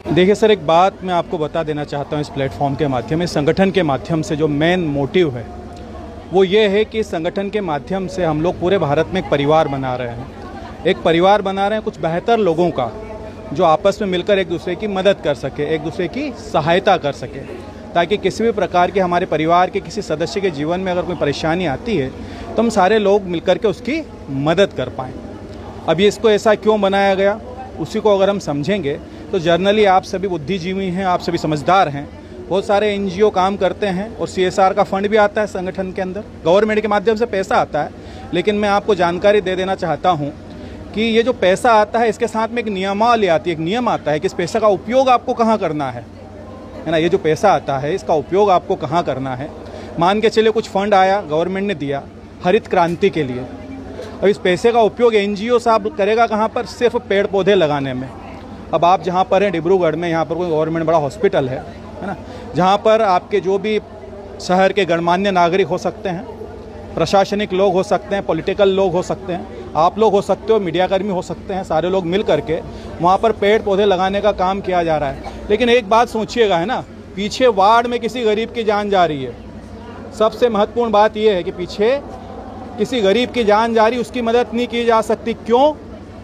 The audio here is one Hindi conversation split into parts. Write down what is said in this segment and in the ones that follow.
देखिए सर, एक बात मैं आपको बता देना चाहता हूँ इस प्लेटफॉर्म के माध्यम, इस संगठन के माध्यम से जो मेन मोटिव है वो ये है कि इस संगठन के माध्यम से हम लोग पूरे भारत में एक परिवार बना रहे हैं। एक परिवार बना रहे हैं कुछ बेहतर लोगों का, जो आपस में मिलकर एक दूसरे की मदद कर सके, एक दूसरे की सहायता कर सके, ताकि किसी भी प्रकार के हमारे परिवार के किसी सदस्य के जीवन में अगर कोई परेशानी आती है तो हम सारे लोग मिलकर के उसकी मदद कर पाएँ। अभी इसको ऐसा क्यों बनाया गया, उसी को अगर हम समझेंगे तो जर्नली आप सभी बुद्धिजीवी हैं, आप सभी समझदार हैं। बहुत सारे एनजीओ काम करते हैं और सीएसआर का फंड भी आता है संगठन के अंदर, गवर्नमेंट के माध्यम से पैसा आता है। लेकिन मैं आपको जानकारी दे देना चाहता हूं कि ये जो पैसा आता है इसके साथ में एक नियमावली आती है, एक नियम आता है कि इस पैसे का उपयोग आपको कहाँ करना है ना। ये जो पैसा आता है इसका उपयोग आपको कहाँ करना है। मान के चलिए कुछ फंड आया, गवर्नमेंट ने दिया हरित क्रांति के लिए। अब इस पैसे का उपयोग एनजीओ साहब करेगा कहाँ पर, सिर्फ पेड़ पौधे लगाने में। अब आप जहाँ पर हैं डिब्रूगढ़ में, यहाँ पर कोई गवर्नमेंट बड़ा हॉस्पिटल है ना, जहाँ पर आपके जो भी शहर के गणमान्य नागरिक हो सकते हैं, प्रशासनिक लोग हो सकते हैं, पॉलिटिकल लोग हो सकते हैं, आप लोग हो सकते हो, मीडियाकर्मी हो सकते हैं, सारे लोग मिल करके वहाँ पर पेड़ पौधे लगाने का काम किया जा रहा है। लेकिन एक बात सोचिएगा है ना, पीछे वार्ड में किसी गरीब की जान जा रही है। सबसे महत्वपूर्ण बात यह है कि पीछे किसी गरीब की जान जा रही, उसकी मदद नहीं की जा सकती। क्यों?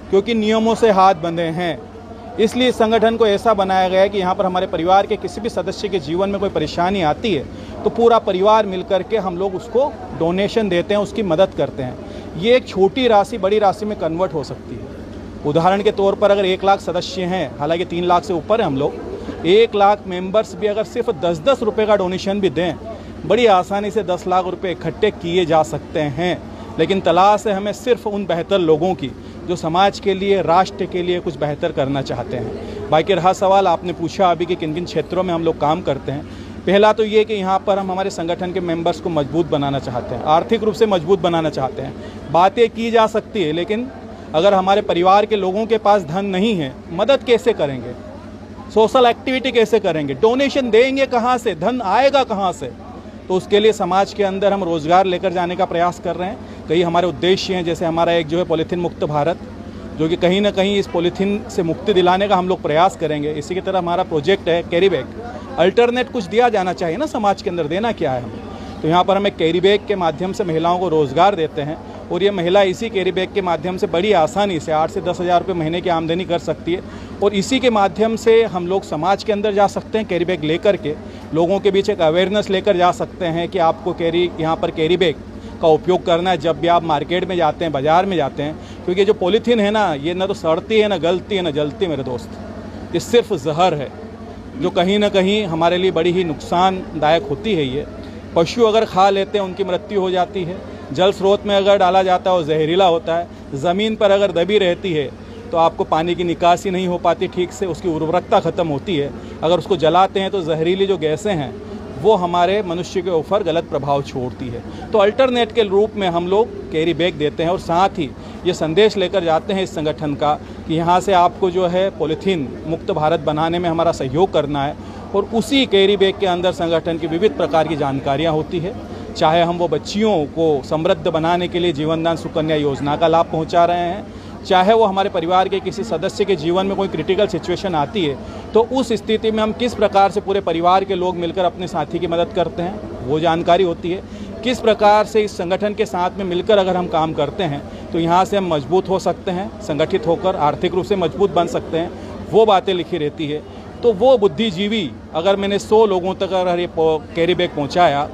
क्योंकि नियमों से हाथ बंधे हैं। इसलिए इस संगठन को ऐसा बनाया गया है कि यहाँ पर हमारे परिवार के किसी भी सदस्य के जीवन में कोई परेशानी आती है तो पूरा परिवार मिलकर के हम लोग उसको डोनेशन देते हैं, उसकी मदद करते हैं। ये एक छोटी राशि बड़ी राशि में कन्वर्ट हो सकती है। उदाहरण के तौर पर अगर 1 लाख सदस्य हैं, हालांकि 3 लाख से ऊपर है हम लोग, 1 लाख मेंबर्स भी अगर सिर्फ 10-10 रुपये का डोनेशन भी दें, बड़ी आसानी से 10 लाख रुपये इकट्ठे किए जा सकते हैं। लेकिन तलाश है हमें सिर्फ उन बेहतर लोगों की जो समाज के लिए, राष्ट्र के लिए कुछ बेहतर करना चाहते हैं। बाकी रहा सवाल आपने पूछा अभी कि किन किन क्षेत्रों में हम लोग काम करते हैं। पहला तो ये कि यहाँ पर हम हमारे संगठन के मेंबर्स को मजबूत बनाना चाहते हैं, आर्थिक रूप से मजबूत बनाना चाहते हैं। बातें की जा सकती है, लेकिन अगर हमारे परिवार के लोगों के पास धन नहीं है, मदद कैसे करेंगे, सोशल एक्टिविटी कैसे करेंगे, डोनेशन देंगे कहाँ से, धन आएगा कहाँ से। तो उसके लिए समाज के अंदर हम रोज़गार लेकर जाने का प्रयास कर रहे हैं। कई हमारे उद्देश्य हैं, जैसे हमारा एक जो है पॉलीथीन मुक्त भारत, जो कि कहीं ना कहीं इस पॉलीथीन से मुक्ति दिलाने का हम लोग प्रयास करेंगे। इसी की तरह हमारा प्रोजेक्ट है कैरी बैग, अल्टरनेट कुछ दिया जाना चाहिए ना समाज के अंदर, देना क्या है हमें। तो यहाँ पर हम एक कैरी बैग के माध्यम से महिलाओं को रोज़गार देते हैं और ये महिला इसी कैरी बैग के माध्यम से बड़ी आसानी से 8 से 10 हज़ार रुपये महीने की आमदनी कर सकती है। और इसी के माध्यम से हम लोग समाज के अंदर जा सकते हैं, कैरी बैग लेकर के लोगों के बीच एक अवेयरनेस लेकर जा सकते हैं कि आपको यहाँ पर कैरी बैग का उपयोग करना है जब भी आप मार्केट में जाते हैं, बाज़ार में जाते हैं। क्योंकि जो पॉलीथीन है ना, ये ना तो सड़ती है, ना गलती है, ना जलती मेरे दोस्त। ये सिर्फ जहर है जो कहीं ना कहीं हमारे लिए बड़ी ही नुकसानदायक होती है। ये पशु अगर खा लेते हैं उनकी मृत्यु हो जाती है, जल स्रोत में अगर डाला जाता है वो जहरीला होता है, ज़मीन पर अगर दबी रहती है तो आपको पानी की निकासी नहीं हो पाती ठीक से, उसकी उर्वरकता ख़त्म होती है। अगर उसको जलाते हैं तो जहरीली जो गैसें हैं वो हमारे मनुष्य के ऊपर गलत प्रभाव छोड़ती है। तो अल्टरनेट के रूप में हम लोग कैरी बैग देते हैं और साथ ही ये संदेश लेकर जाते हैं इस संगठन का कि यहाँ से आपको जो है पॉलीथीन मुक्त भारत बनाने में हमारा सहयोग करना है। और उसी कैरी बैग के अंदर संगठन की विविध प्रकार की जानकारियाँ होती है, चाहे हम वो बच्चियों को समृद्ध बनाने के लिए जीवनदान सुकन्या योजना का लाभ पहुँचा रहे हैं, चाहे वो हमारे परिवार के किसी सदस्य के जीवन में कोई क्रिटिकल सिचुएशन आती है तो उस स्थिति में हम किस प्रकार से पूरे परिवार के लोग मिलकर अपने साथी की मदद करते हैं, वो जानकारी होती है। किस प्रकार से इस संगठन के साथ में मिलकर अगर हम काम करते हैं तो यहाँ से हम मजबूत हो सकते हैं, संगठित होकर आर्थिक रूप से मजबूत बन सकते हैं, वो बातें लिखी रहती है। तो वो बुद्धिजीवी अगर मैंने 100 लोगों तक अगर ये कैरी बैग पहुँचाया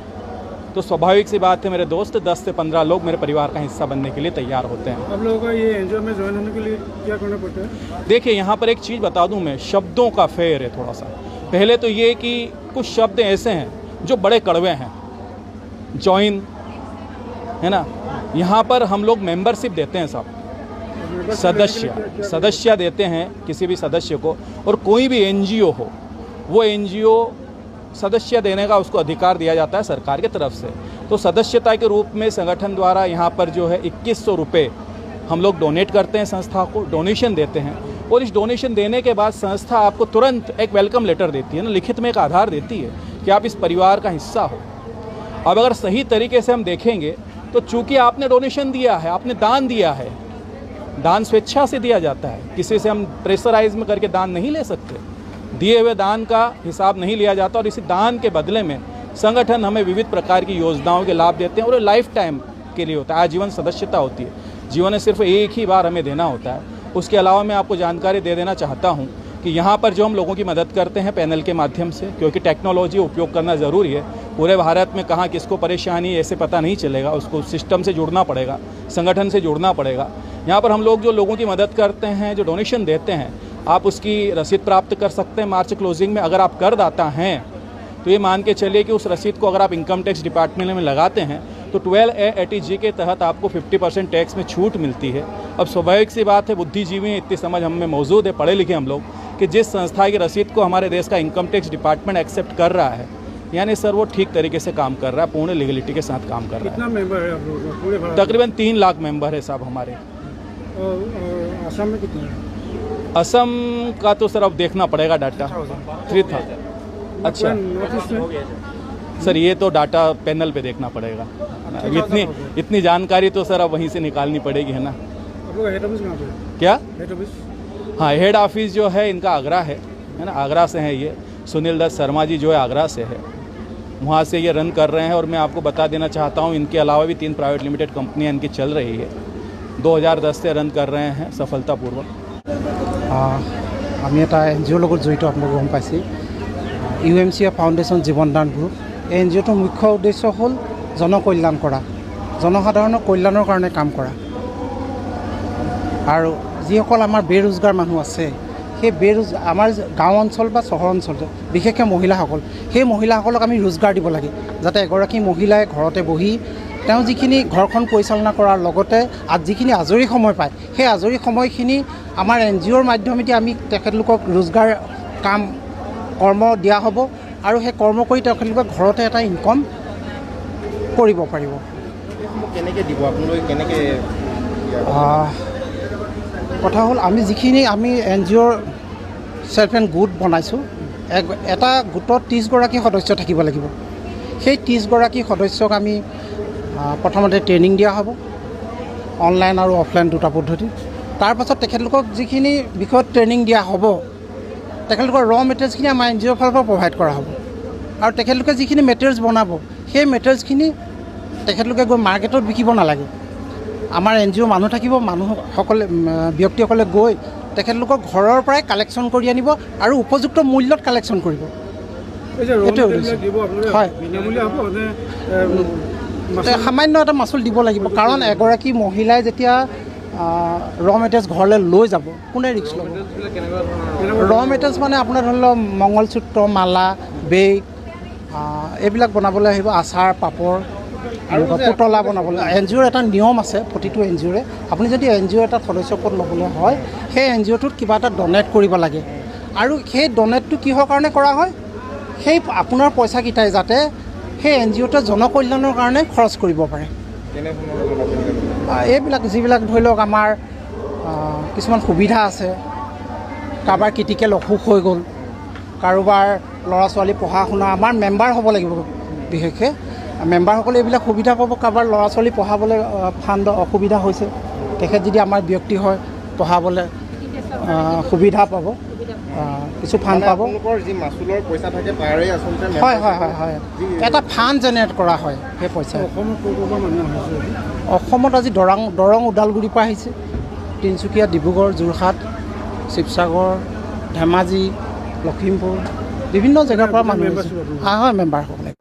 तो स्वाभाविक सी बात है मेरे दोस्त, 10 से 15 लोग मेरे परिवार का हिस्सा बनने के लिए तैयार होते हैं। आप लोगों का ये एनजीओ में ज्वाइन होने के लिए क्या करना पड़ता है? देखिए, यहाँ पर एक चीज़ बता दूँ मैं, शब्दों का फेर है थोड़ा सा। पहले तो ये कि कुछ शब्द ऐसे हैं जो बड़े कड़वे हैं, ज्वाइन है ना। यहाँ पर हम लोग मेंबरशिप देते हैं साहब, सदस्य देते हैं किसी भी सदस्य को। और कोई भी एनजीओ हो, वो एनजीओ सदस्य देने का उसको अधिकार दिया जाता है सरकार की तरफ से। तो सदस्यता के रूप में संगठन द्वारा यहाँ पर जो है 2100 रुपये हम लोग डोनेट करते हैं, संस्था को डोनेशन देते हैं। और इस डोनेशन देने के बाद संस्था आपको तुरंत एक वेलकम लेटर देती है ना, लिखित में एक आधार देती है कि आप इस परिवार का हिस्सा हो। अब अगर सही तरीके से हम देखेंगे तो चूंकि आपने डोनेशन दिया है, आपने दान दिया है, दान स्वेच्छा से दिया जाता है, किसी से हम प्रेशराइज में करके दान नहीं ले सकते। दिए हुए दान का हिसाब नहीं लिया जाता और इसी दान के बदले में संगठन हमें विविध प्रकार की योजनाओं के लाभ देते हैं और लाइफ टाइम के लिए होता है, आजीवन सदस्यता होती है। जीवन में सिर्फ एक ही बार हमें देना होता है। उसके अलावा मैं आपको जानकारी दे देना चाहता हूँ कि यहाँ पर जो हम लोगों की मदद करते हैं पैनल के माध्यम से, क्योंकि टेक्नोलॉजी उपयोग करना ज़रूरी है। पूरे भारत में कहाँ किसको परेशानी ऐसे पता नहीं चलेगा, उसको सिस्टम से जुड़ना पड़ेगा, संगठन से जुड़ना पड़ेगा। यहाँ पर हम लोग जो लोगों की मदद करते हैं, जो डोनेशन देते हैं, आप उसकी रसीद प्राप्त कर सकते हैं मार्च क्लोजिंग में। अगर आप करदाता हैं तो ये मान के चलिए कि उस रसीद को अगर आप इनकम टैक्स डिपार्टमेंट में लगाते हैं तो 12A के तहत आपको 50% टैक्स में छूट मिलती है। अब स्वाभाविक सी बात है, बुद्धिजीवी हैं, इतनी समझ हम में मौजूद है, पढ़े लिखे हम लोग, कि जिस संस्था की रसीद को हमारे देश का इनकम टैक्स डिपार्टमेंट एक्सेप्ट कर रहा है, यानी सर वो ठीक तरीके से काम कर रहा है, पूर्ण लीगलिटी के साथ काम कर रहा है। कितना मेंबर है आप लोगों का पूरे भारत? तकरीबन 3 लाख मेंबर है साहब हमारे। और असम में कितना है? असम का तो सर अब देखना पड़ेगा डाटा। 3,000। अच्छा नॉर्थ ईस्ट में? सर ये तो डाटा पैनल पे देखना पड़ेगा। इतनी जानकारी तो सर अब वहीं से निकालनी पड़ेगी, है ना। आप लोग हेड ऑफिस कहाँ पे है? क्या? Head office? हाँ, हेड ऑफिस जो है इनका आगरा है ना, आगरा से है ये। सुनील दत्त शर्मा जी जो है आगरा से है, वहाँ से ये रन कर रहे हैं। और मैं आपको बता देना चाहता हूँ, इनके अलावा भी 3 प्राइवेट लिमिटेड कंपनियाँ इनकी चल रही है, 2010 से रन कर रहे हैं सफलतापूर्वक। আমি এটা NGOৰ লগত জড়িত, আপোনালোকে গম পাইছে। UMCA foundation Jibondan group. এই NGOটোৰ মুখ্য উদ্দেশ্য হ'ল জনকল্যাণ কৰা, জনসাধাৰণৰ কল্যাণৰ কাৰণে কাম কৰা। আৰু যিসকল আমাৰ বেৰোজগাৰ মানুহ আছে, সেই আমাৰ গাঁও অঞ্চল বা চহৰ অঞ্চল, বিশেষকৈ মহিলাসকল, সেই মহিলাসকলক আমি ৰোজগাৰ দিব লাগে, যাতে এগৰাকী মহিলাই ঘৰতে বহি তেওঁ যিখিনি ঘৰখন পৰিচালনা কৰাৰ লগতে যিখিনি আজৰি সময় পায়, সেই আজৰি সময়খিনি আমাৰ NGOৰ মাধ্যমেদি আমি তেখেতলোকক ৰোজগাৰ কৰ্ম দিয়া হ'ব আৰু সেই কৰ্ম কৰি তেখেতলোকে ঘৰতে এটা ইনকম কৰিব পাৰিব। কেনেকৈ দিব আপোনালোকে, কেনেকৈ? কথা হ'ল আমি NGOৰ সেলফ হেল্প গোট বনাইছোঁ। এটা গোটত 30 গৰাকী সদস্য থাকিব লাগিব। সেই 30 গৰাকী সদস্যক আমি প্ৰথমতে ট্ৰেইনিং দিয়া হ'ব, অনলাইন আৰু অফলাইন দুটা পদ্ধতি। তাৰ পাছত তেখেতলোকক যিখিনি বিষয়ত ট্ৰেইনিং দিয়া হ'ব, তেখেতলোকৰ মেটেৰিয়েলছখিনি আমাৰ NGOৰ ফালৰ পৰা প্ৰভাইড কৰা হ'ব। আৰু তেখেতলোকে যিখিনি মেটেৰিয়েলছ বনাব, সেই মেটেৰিয়েলছখিনি তেখেতলোকে গৈ মাৰ্কেটত বিকিব নালাগে। আমাৰ NGOৰ মানুহ থাকিব, ব্যক্তিসকলে গৈ তেখেতলোকৰ ঘৰৰ পৰাই কালেকশ্যন কৰি আনিব আৰু উপযুক্ত মূল্যত কালেকশ্যন কৰিব। হয়, সামান্য এটা মাচুল দিব লাগিব, কাৰণ এগৰাকী মহিলাই যেতিয়া মেটেৰিয়েলছ ঘৰলৈ লৈ যাব, কোনে ৰিস্ক ল'ব? মেটেৰিয়েলছ মানে আপোনাৰ ধৰি লওক মংগলসূত্ৰ, মালা, বেগ, এইবিলাক বনাবলৈ আহিব, আচাৰ, পাপৰ, পুতলা বনাবলৈ। NGOৰ এটা নিয়ম আছে, প্ৰতিটো NGOৰে আপুনি যদি NGOৰ এটা সদস্যপদ ল'বলৈ হয়, সেই NGOটোত কিবা এটা ডনেট কৰিব লাগে। আৰু সেই ডনেটটো কিহৰ কাৰণে কৰা হয়? সেই আপোনাৰ পইচাকেইটাই যাতে সেই NGOটোৱে জনকল্যাণৰ কাৰণে খৰচ কৰিব পাৰে। এইবিলাক যিবিলাক ধৰি লওক আমাৰ কিছুমান সুবিধা আছে, কাৰোবাৰ ক্ৰিটিকেল অসুখ হৈ গ'ল, কাৰোবাৰ ল'ৰা ছোৱালী পঢ়া শুনা, আমাৰ মেম্বাৰ হ'ব লাগিব, বিশেষকৈ মেম্বাৰসকলে এইবিলাক সুবিধা পাব। কাৰোবাৰ ল'ৰা ছোৱালী পঢ়াবলৈ ফাণ্ড অসুবিধা হৈছে, তেখেত যদি আমাৰ ব্যক্তি হয়, পঢ়াবলৈ সুবিধা পাব, কিছু ফাণ্ড পাব। যি মাচুলৰ পইচা থাকে তাৰে আচলতে হয় হয় হয় হয়, এটা ফাণ্ড জেনেৰেট কৰা হয় সেই পইচা। অসমত আজি দৰং ওদালগুৰিৰ পৰা আহিছে, তিনিচুকীয়া, ডিব্ৰুগড়, যোৰহাট, শিৱসাগৰ, ধেমাজি, লখিমপুৰ, বিভিন্ন জেগাৰ পৰা মানুহ আহিছে। হয়, মেম্বাৰ হ'ব লাগিব।